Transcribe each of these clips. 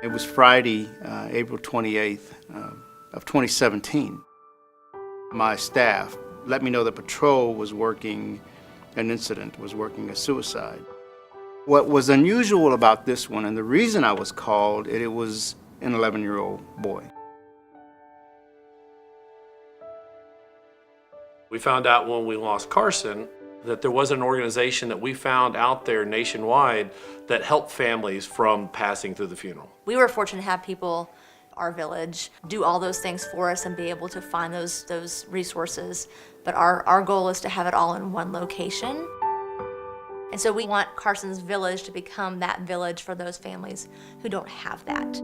It was Friday, April 28th of 2017. My staff let me know that patrol was working an incident, was working a suicide. What was unusual about this one, and the reason I was called, it was an 11-year-old boy. We found out when we lost Carson that there was an organization that we found out there nationwide that helped families from passing through the funeral. We were fortunate to have people, our village, do all those things for us and be able to find those resources. But our goal is to have it all in one location. And so we want Carson's Village to become that village for those families who don't have that.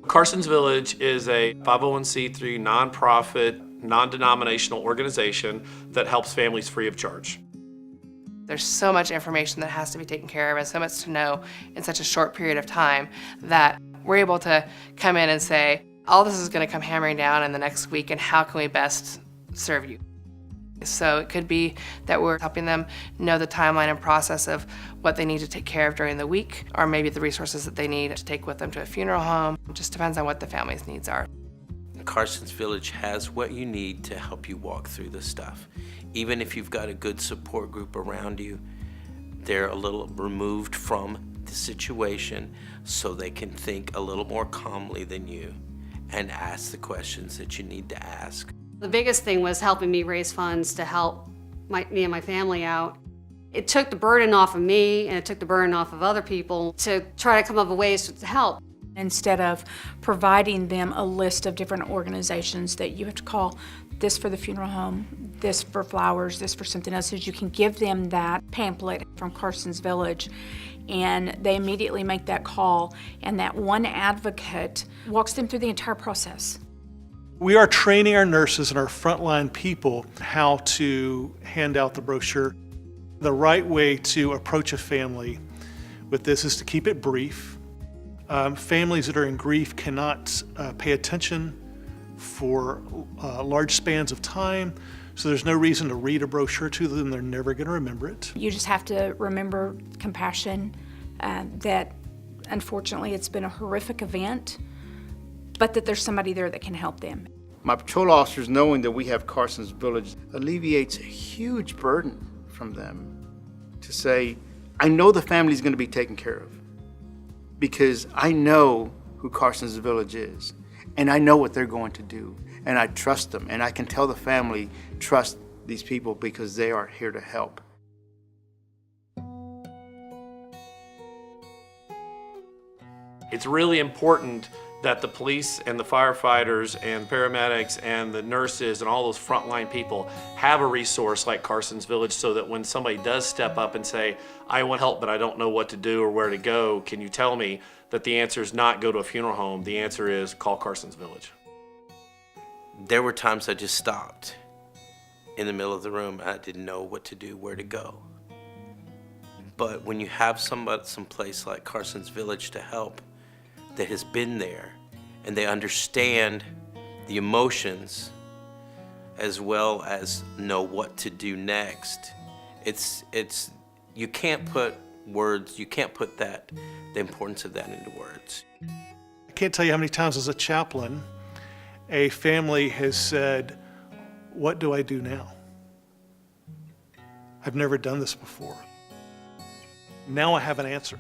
Carson's Village is a 501c3 nonprofit, non-denominational organization that helps families free of charge. There's so much information that has to be taken care of and so much to know in such a short period of time that we're able to come in and say, all this is going to come hammering down in the next week, and how can we best serve you? So it could be that we're helping them know the timeline and process of what they need to take care of during the week, or maybe the resources that they need to take with them to a funeral home. It just depends on what the family's needs are. Carson's Village has what you need to help you walk through this stuff. Even if you've got a good support group around you, they're a little removed from the situation so they can think a little more calmly than you and ask the questions that you need to ask. The biggest thing was helping me raise funds to help me and my family out. It took the burden off of me, and it took the burden off of other people to try to come up with ways to help. Instead of providing them a list of different organizations that you have to call, this for the funeral home, this for flowers, this for something else, is you can give them that pamphlet from Carson's Village, and they immediately make that call, and that one advocate walks them through the entire process. We are training our nurses and our frontline people how to hand out the brochure. The right way to approach a family with this is to keep it brief. Families that are in grief cannot pay attention for large spans of time, so there's no reason to read a brochure to them. They're never going to remember it. You just have to remember compassion, that unfortunately it's been a horrific event, but that there's somebody there that can help them. My patrol officers, knowing that we have Carson's Village, alleviates a huge burden from them to say, I know the family's going to be taken care of because I know who Carson's Village is, and I know what they're going to do, and I trust them, and I can tell the family, trust these people because they are here to help. It's really important that the police and the firefighters and paramedics and the nurses and all those frontline people have a resource like Carson's Village, so that when somebody does step up and say, I want help but I don't know what to do or where to go, can you tell me, that the answer is not go to a funeral home, the answer is call Carson's Village. There were times I just stopped in the middle of the room and I didn't know what to do, where to go. But when you have someplace like Carson's Village to help, that has been there, and they understand the emotions as well as know what to do next. You can't put words, you can't put the importance of that into words. I can't tell you how many times as a chaplain, a family has said, what do I do now? I've never done this before. Now I have an answer.